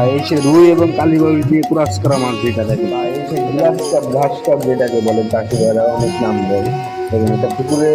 এই সে রুই এবং কালীবাউস দিয়ে ক্রস করা মাছ যেটা থাকে, এই সে গ্লাস কাপ ঘাস কাপ যেটাকে বলে চাষিরা অনেক নাম দেয়। এবং এটা পুকুরে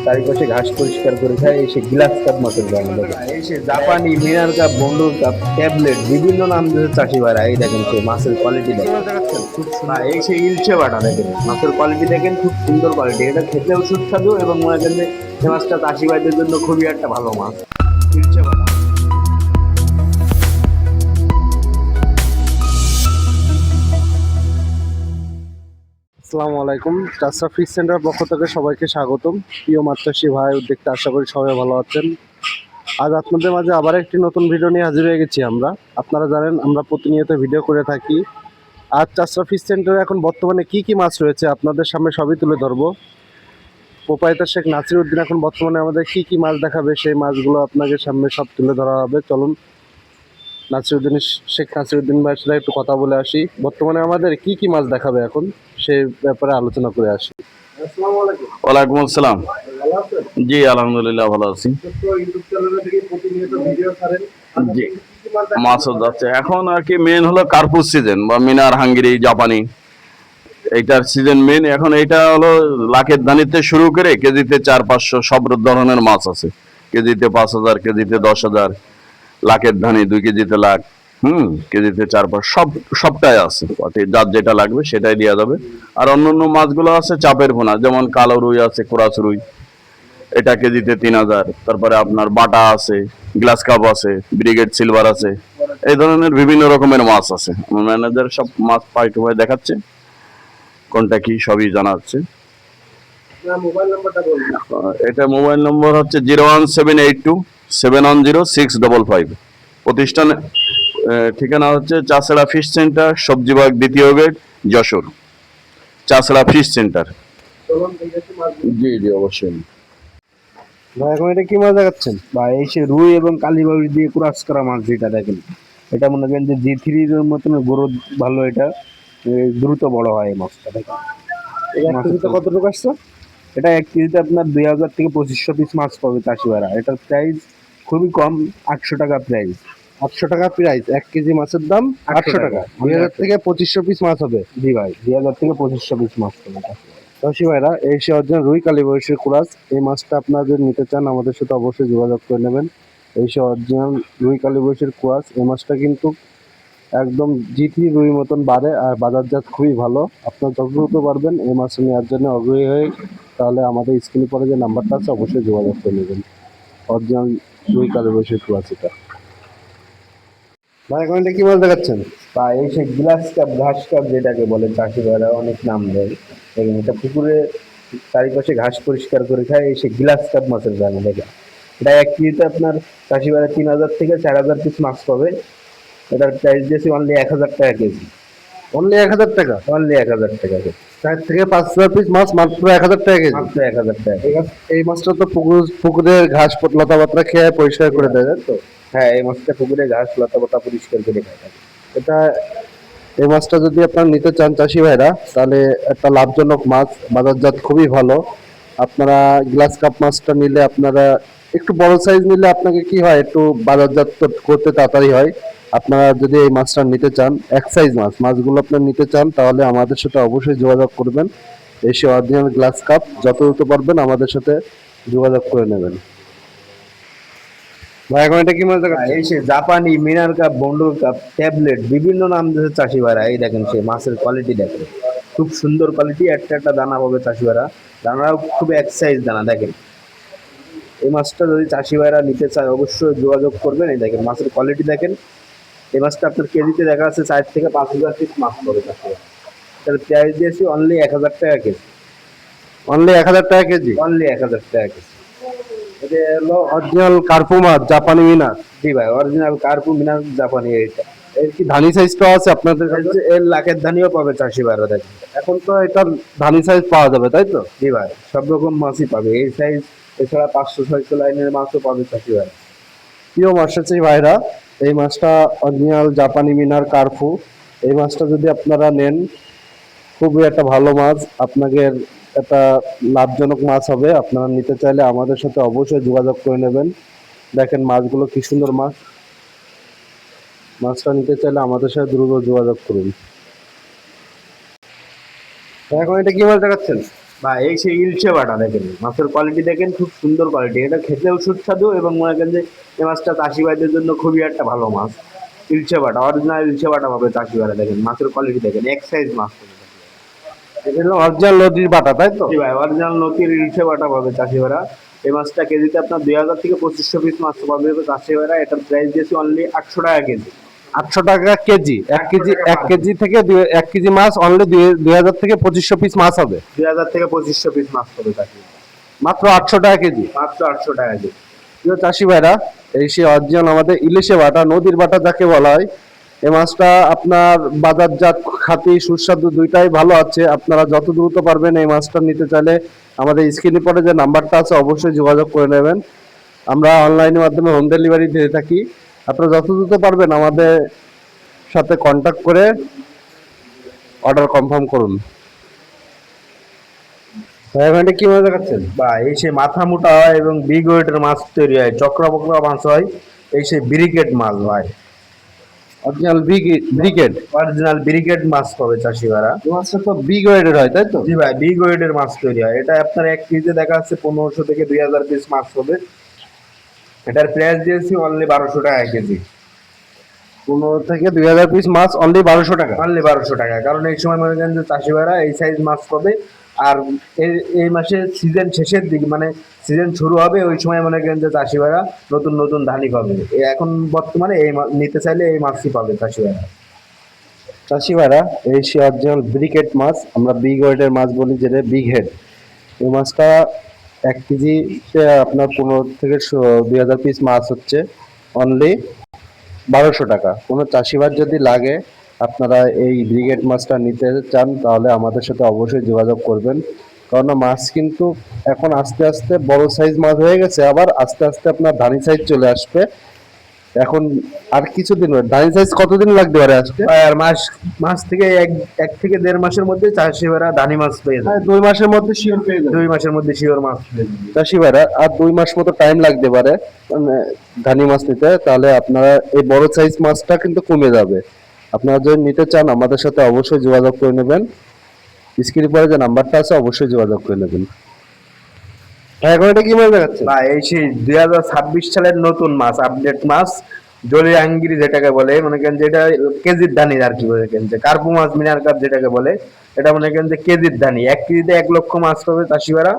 চারিপাশে ঘাস পরিষ্কার করে খায়, এই সে গ্লাস কাপ মাছের দাম দেখে। এই সে জাপানি মিনার কাপ, বন্ডুর কাপ, ট্যাবলেট বিভিন্ন নাম দিয়েছে চাষি ভাইরা। এই দেখেন সে মাছের কোয়ালিটি দেখেন, এই সে ইলচে বাটা দেখেন, মাছের কোয়ালিটি দেখেন, খুব সুন্দর কোয়ালিটি। এটা খেতেও সুস্বাদু এবং মনে করেন যে এই মাছটা চাষি ভাইদের জন্য খুবই একটা ভালো মাছ, ইলচে বাটা। আসসালামু আলাইকুম। চাষরা ফিশ সেন্টার পক্ষ থেকে সবাইকে স্বাগতম। প্রিয় মাছ চাষি ভাই উদ্যোক্তা, আশা করি সবাই ভালো আছেন। আজ আপনাদের মাঝে আবার একটি নতুন ভিডিও নিয়ে হাজির হয়ে গেছি আমরা। আপনারা জানেন আমরা প্রতিনিয়ত ভিডিও করে থাকি। আজ চাষরা ফিশ সেন্টারে এখন বর্তমানে কি কি মাছ রয়েছে আপনাদের সামনে সবই তুলে ধরবো। প্রোপাইটার শেখ নাসির উদ্দিন এখন বর্তমানে আমাদের কি কি মাছ দেখাবে, সেই মাছগুলো আপনাদের সামনে সব তুলে ধরা হবে। চলুন শেখ নাসিরউদ্দিন ভাইয়ের সাথে একটু কথা বলে আসি। বর্তমানে আমাদের কি কি মাছ দেখাবে এখন সেই ব্যাপারে আলোচনা করে আসি। আসসালামু আলাইকুম। ওয়ালাইকুম আসসালাম। ভালো আছেন? জি আলহামদুলিল্লাহ ভালো আছি। ইউটিউব চ্যানেলে থেকে প্রতিনিয়ত ভিডিও ছাড়েন। জি মাছও যাচ্ছে এখন আর কি। মেন হলো কার্পুস সিজন বা মিনার, হাঙ্গেরি, জাপানি, এইটার সিজন মেন এখন। এইটা হলো লাখের ধানিতে শুরু করে কেজিতে 400-500 সব ধরনের মাছ আছে। কেজিতে 5,000, কেজিতে 10,000, লাখের ধানি 2 কেজিতে লাখ, কেজিতে 4-5 সবটাই আছে। যার যেটা লাগবে সেটাই দেওয়া যাবে। আর অন্যান্য মাছগুলো আছে চাপের পোনা, যেমন কালো রুই আছে, কোরাস রুই, এটা কেজিতে 3,000। তারপরে আপনার বাটা আছে, গ্লাস কাপ আছে, ব্রিগেড সিলভার আছে, এই ধরনের বিভিন্ন রকমের মাছ আছে। আমার ম্যানেজার সব মাছ পাই টু পাই দেখাচ্ছে, কোনটা কি সবই জানাচ্ছে। এটা মোবাইল নম্বর হচ্ছে 01782710655। প্রতিষ্ঠান ঠিকানা হচ্ছে চাষড়া ফিশ সেন্টার, সবজিবাগ 2য় gate, Jessore. Chashra fish centre. জি জি অবশ্যই। ভাই এখন এটা কি মাছ দেখাচ্ছেন? বা এই সে রুই এবং কালীবাউস দিয়ে ক্রস করা মাছ যেটা দেখেন, এটা মনে করেন যে G3 এর মতন গ্রোথ ভালো, এটা দ্রুত বড় হয় এই মাছটা দেখেন। এটা কেজিতে কতটুকু আসছে? এটা 1 কেজিতে আপনার 2,000 থেকে 2,500 পিস মাছ পাবে চাষি ভাইরা। এটার প্রাইস খুবই কম, 800 টাকা প্রাইস। 800 টাকা প্রাইস, 1 কেজি মাছের দাম 800 টাকা। 2000 থেকে 2500 পিস মাছ হবে। জি ভাই, 2,000 থেকে 2,500 পিস মাছ পাবে। চাষি ভাইরা, এই সে অরিজিনাল রুই কালীবাউসের কুরাস। এই মাছটা আপনারা যদি নিতে চান আমাদের সাথে অবশ্যই যোগাযোগ করে নেবেন। এই সে অরিজিনাল রুই কালীবাউসের কুরাস। এই মাছটা কিন্তু একদম G3 রুই মতন বাড়ে আর বাজারজাত খুবই ভালো। আপনার যত দ্রুত পারবেন এই মাছ নেওয়ার জন্য আগ্রহী হয়ে তাহলে আমাদের স্ক্রিনে পরে যে নাম্বারটা আছে অবশ্যই যোগাযোগ করে নেবেন। অরিজিনাল রুই কালীবাউসের কুরাস এটা। ভাই এখন এটা কি মাছ দেখাচ্ছেন? বা এই সে গ্লাস কাপ ঘাস কাপ যেটাকে বলে চাষি ভাইরা অনেক নাম দেয়। এবং এটা পুকুরে চারিপাশে ঘাস পরিষ্কার করে খায়, এই সে গ্লাস কাপ মাছের দানা দেখেন। এটা 1 কেজিতে আপনার চাষি ভাইরা 3,000 থেকে 4,000 পিস মাছ পাবে। এটার প্রাইস দিয়েছি অনলি 1,000 টাকা কেজি। অনলি 1000 টাকা? অনলি 1,000 টাকা কেজি। 4 থেকে 5,000 পিস মাছ মাত্র 1000 টাকা কেজি? মাত্র 1,000 টাকা। এই মাছটা তো পুকুরের ঘাস লতা পাতা খেয়ে পরিষ্কার করে দেয়, তাই তো? হ্যাঁ, এই মাছটা পুকুরে ঘাস লতা পাতা পরিষ্কার করে খায় থাকে। এটা এই মাছটা যদি আপনারা নিতে চান চাষি ভাইরা, তাহলে একটা লাভজনক মাছ, বাজারজাত খুবই ভালো। আপনারা গ্লাস কাপ মাছটা নিলে আপনারা একটু বড় সাইজ নিলে আপনাকে কি হয়, একটু বাজারজাত করতে তাড়াতাড়ি হয়। আপনারা যদি এই মাছটা নিতে চান, এক সাইজ মাছগুলো আপনারা নিতে চান, তাহলে আমাদের সাথে অবশ্যই যোগাযোগ করবেন। এসে অরিজিনাল গ্লাস কাপ যত দ্রুত পারবেন আমাদের সাথে যোগাযোগ করে নেবেন। ভাই এখন এটা কি মাছ দেখাচ্ছেন? এই সে জাপানি মিনার কাপ, বন্ডুর কাপ, ট্যাবলেট বিভিন্ন নাম দিয়েছে চাষি ভাইরা। এই দেখেন সে মাছের কোয়ালিটি দেখেন, খুব সুন্দর কোয়ালিটি। একটা একটা দানা পাবে চাষি ভাইরা, দানাও খুব এক সাইজ দানা দেখেন। এই মাছটা যদি চাষি ভাইরা নিতে চায় অবশ্যই যোগাযোগ করবেন। এই দেখেন মাছের কোয়ালিটি দেখেন। এই মাছটা আপনার কেজিতে দেখা যাচ্ছে 4 থেকে 5,000 পিস মাছ পাবে চাষি ভাইরা। তাহলে প্রাইস দিয়েছি অনলি 1,000 টাকা কেজি। অনলি 1000 টাকা কেজি? অনলি 1,000 টাকা কেজি। এটা হলো অরিজিনাল কার্পু মাছ, জাপানি মিনার। জি ভাই, অরিজিনাল কার্পু মিনার জাপানি। এইটা এর কি ধানি সাইজটা আছে আপনাদের কাছে? এর লাখের ধানিও পাবে চাষি ভাইরা দেখেন। এখন তো এটার ধানি সাইজ পাওয়া যাবে, তাই তো? জি ভাই, সব রকম মাছই পাবে এই সাইজ। এছাড়া 500-600 লাইনের মাছও পাবে চাষি ভাই। প্রিয় মাছ চাষি ভাইরা, এই মাছটা অরিজিনাল জাপানি মিনার কার্পু। এই মাছটা যদি আপনারা নেন, খুবই একটা ভালো মাছ, আপনাদের একটা লাভজনক মাছ হবে। আপনারা নিতে চাইলে আমাদের সাথে অবশ্যই যোগাযোগ করে নেবেন। দেখেন মাছগুলো কি সুন্দর মাছ। মাছটা নিতে চাইলে আমাদের সাথে দ্রুত যোগাযোগ করুন। এখন এটা কি মাছ দেখাচ্ছেন? বা এই সেই ইলশে বাটা দেখেন, মাছের কোয়ালিটি দেখেন, খুব সুন্দর কোয়ালিটি, এটা খেতেও সুস্বাদু এবং মনে করেন যে এই মাছটা চাষি ভাইদের জন্য খুবই একটা ভালো মাছ। ইলশে বাটা, অরিজিনাল ইলশে বাটা পাবে চাষি ভাইরা, দেখেন মাছের কোয়ালিটি দেখেন, এক সাইজ মাছ পাবে। এটা হলো অরিজিনাল নদীর বাটা, তাই তো? জি ভাই, অরিজিনাল নদীর ইলশে বাটা পাবে চাষি ভাইরা। এই মাছটা কেজিতে আপনার 2000 থেকে 2500 পিস মাছ পাবে চাষি ভাইরা। এটার প্রাইস দিয়েছি অনলি 800 টাকা কেজি। 800 টাকা কেজি। 1 কেজি থেকে 1 কেজি মাছ অনলি 2000 থেকে 2500 পিস মাছ হবে। 2000 থেকে 2500 পিস মাছ পাবে চাষি ভাইরা। মাত্র 800 টাকা কেজি। মাত্র 800 টাকা কেজি। প্রিয় চাষি ভাইরা, এই সে অরিজিনাল আমাদের ইলিশে বাটা, নদীর বাটা যাকে বলা হয়, এই মাছটা আপনার বাজারজাত খাতি সুস্বাদু দুইটাই ভালো আছে। আপনারা যত দ্রুত পারবেন এই মাছটা নিতে চাইলে আমাদের স্ক্রিনে পরে যে নাম্বারটা আছে অবশ্যই যোগাযোগ করে নেবেন। আমরা অনলাইনের মাধ্যমে হোম ডেলিভারি দিয়ে থাকি। আপনারা যত দ্রুত পারবেন আমাদের সাথে কন্ট্যাক্ট করে অর্ডার কনফার্ম করুন। এটা কি মাছ দেখাচ্ছেন? বা এই সেই মাথা মোটা হয় এবং বিগ ওয়েটের মাছ তৈরি হয়, চক্রা বকরা মাছ হয়, এই সেই ব্রিকেট মাছ ভাই। Original brigade. অরিজিনাল ব্রিকেট মাছ পাবে চাষি ভাইরা। এই মাছটা তো বিগ ওয়েটের হয়, তাই তো? জি ভাই, বিগ ওয়েটের মাছ তৈরি হয়। এটা আপনার 1 কেজিতে দেখা যাচ্ছে 1500 থেকে 2000 পিস মাছ হবে। এটার প্রাইস দিয়েছি অনলি 1200 টাকা কেজি। 15 থেকে 2000 পিস মাছ অনলি 1200 টাকা। অনলি 1200 টাকা, কারণ এই সময় মনে করেন যে চাষি ভাইরা এই সাইজ মাছ পাবে। আর এই মাসে সিজন শেষের দিকে, মানে সিজন শুরু হবে ওই সময় মনে করেন যে চাষি ভাইরা নতুন নতুন ধানি পাবে। এখন বর্তমানে এই নিতে চাইলে এই মাছই পাবে চাষি ভাইরা। চাষি ভাইরা, এই সে অরিজিনাল ব্রিকেট মাছ, আমরা বিগ ওয়েটের মাছ বলি, যেটা বিগ হেড। এই মাছটা 1 কেজিতে আপনার 15 থেকে 2000 পিস মাছ হচ্ছে অনলি 1200 টাকা। কোনো চাষিবার যদি লাগে, আপনারা এই ব্রিগেড মাছটা নিতে চান, তাহলে আমাদের সাথে অবশ্যই যোগাযোগ করবেন। কারণ মাছ কিন্তু এখন আস্তে আস্তে বড় সাইজ মাছ হয়ে গেছে, আবার আস্তে আস্তে আপনার ধানি সাইজ চলে আসবে। এখন আর কিছুদিন, ধানি সাইজ কতদিন লাগতে পারে আসতে? আর মাস থেকে এক থেকে 1.5 মাসের মধ্যে চাষি ভাইরা ধানি মাছ পেয়ে যাবে। 2 মাসের মধ্যে শিওর পেয়ে যাবে। 2 মাসের মধ্যে শিওর মাছ পেয়ে যাবে চাষি ভাইরা, আর 2 মাস মতো টাইম লাগতে পারে মানে ধানি মাছ নিতে। তাহলে আপনারা এই বড় সাইজ মাছটা কিন্তু কমে যাবে। আপনারা যদি নিতে চান আমাদের সাথে অবশ্যই যোগাযোগ করে নেবেন। স্ক্রিনে পরে যে নাম্বারটা আছে অবশ্যই যোগাযোগ করে নেবেন। এখন এটা কি মাছ দেখাচ্ছে? বা এই সেই 2026 সালের নতুন মাছ, আপডেট মাছ, জলি আঙ্গিরি যেটাকে বলে, মনে করেন যেটা কেজির ধানি আর কি বলে, যে কার্পু মাছ, মিনার কাপ যেটাকে বলে, এটা মনে করেন যে কেজির ধানি। 1 কেজিতে 1 লক্ষ মাছ পাবে চাষি ভাইরা।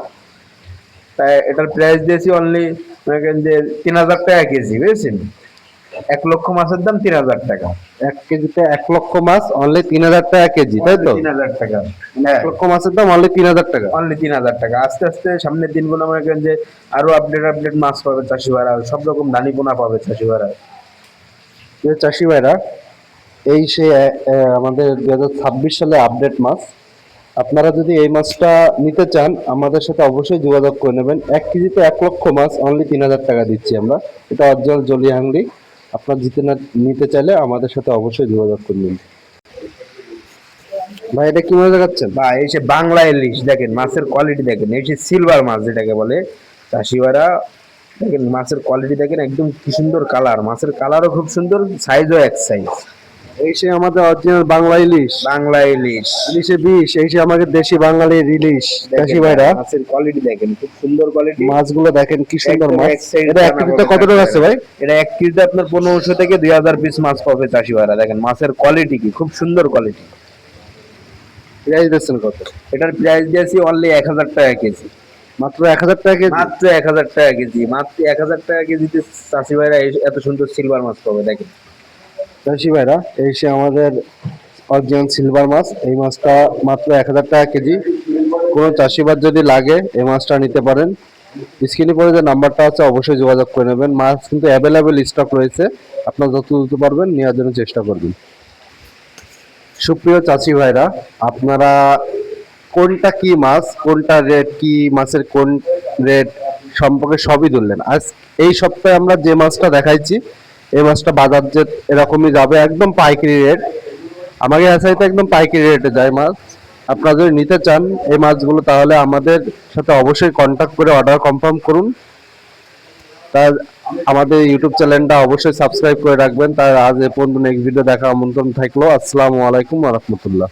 তাই এটার প্রাইস দিয়েছি অনলি মনে করেন যে 3000 টাকা কেজি, বুঝেছেন? 1 লক্ষ মাছের দাম 3000 টাকা। 1 কেজিতে 1 লক্ষ মাছ অনলি 3000 টাকা কেজি, তাই তো? 3000 টাকা। 1 লক্ষ মাছের দাম অনলি 3000 টাকা। অনলি 3000 টাকা। আস্তে আস্তে সামনের দিনগুলো মনে করেন যে আরো আপডেট মাছ পাবে চাষি ভাইরা, সব রকম ধানি পোনা পাবে চাষি ভাইরা। যে চাষি ভাইরা, এই সে আমাদের 2026 সালে আপডেট মাছ। আপনারা যদি এই মাছটা নিতে চান আমাদের সাথে অবশ্যই যোগাযোগ করে নেবেন। 1 কেজিতে 1 লক্ষ মাছ অনলি 3000 টাকা দিচ্ছি আমরা। এটা অরিজিনাল জলি হাংরি। আপনারা নিতে চাইলে আমাদের সাথে অবশ্যই যোগাযোগ করে নিন। ভাই এটা কি মাছ দেখাচ্ছেন? বা এই যে বাংলা ইলিশ দেখেন, মাছের কোয়ালিটি দেখেন, এই যে সিলভার মাছ যেটাকে বলে চাষি ভাইরা, দেখেন মাছের কোয়ালিটি দেখেন, একদম কি সুন্দর কালার, মাছের কালারও খুব সুন্দর, সাইজও এক সাইজ। এই সে আমাদের অরিজিনাল বাংলা ইলিশ। বাংলা ইলিশ, ইলিশে বিষ। এই সে আমাদের দেশি বাঙালির ইলিশ। চাষি ভাইরা, মাছের কোয়ালিটি দেখেন, খুব সুন্দর কোয়ালিটি। মাছগুলো দেখেন কি সুন্দর একদম মাছ। এক size এটা 1 কেজিতে কত টাকা আছে ভাই? এটা 1 কেজিতে আপনার 1500 থেকে 2000 পিস মাছ পাবে চাষি ভাইরা। দেখেন মাছের কোয়ালিটি কি, খুব সুন্দর কোয়ালিটি। প্রাইস দিচ্ছেন কত? এটার প্রাইস দিয়েছি অনলি 1000 টাকা কেজি। মাত্র 1000 টাকা কেজি। মাত্র 1000 টাকা কেজি। মাত্র 1000 টাকা কেজিতে চাষি ভাইরা এত সুন্দর সিলভার মাছ পাবে। দেখেন চাষি ভাইরা, এই সে আমাদের অরিজিনাল সিলভার মাছ। এই মাছটা মাত্র 1000 টাকা কেজি। কোনো চাষিবার যদি লাগে এই মাছটা নিতে পারেন। স্ক্রিনে পরে যে নাম্বারটা আছে অবশ্যই যোগাযোগ করে নেবেন। মাছ কিন্তু অ্যাভেলেবেল স্টক রয়েছে, আপনারা যত দ্রুত পারবেন নেওয়ার জন্য চেষ্টা করবেন। সুপ্রিয় চাষি ভাইরা, আপনারা কোনটা কি মাছ, কোনটা রেট, কি মাছের কোন রেট সম্পর্কে সবই ধরলেন। আজ এই সপ্তাহে আমরা যে মাছটা দেখাইছি এই মাছটা বাজার যে এরকমই যাবে, একদম পাইকারি রেট। আমাকে আসাইতে একদম পাইকারি রেটে যায় মাছ। আপনারা যদি নিতে চান এই মাছগুলো তাহলে আমাদের সাথে অবশ্যই কন্ট্যাক্ট করে অর্ডার কনফার্ম করুন। তা আমাদের ইউটিউব চ্যানেলটা অবশ্যই সাবস্ক্রাইব করে রাখবেন। তার আজ এ পর্যন্ত নেক্সট ভিডিও দেখা আমন্ত্রণ থাকলো। আসসালামু আলাইকুম ওয়া রাহমাতুল্লাহ।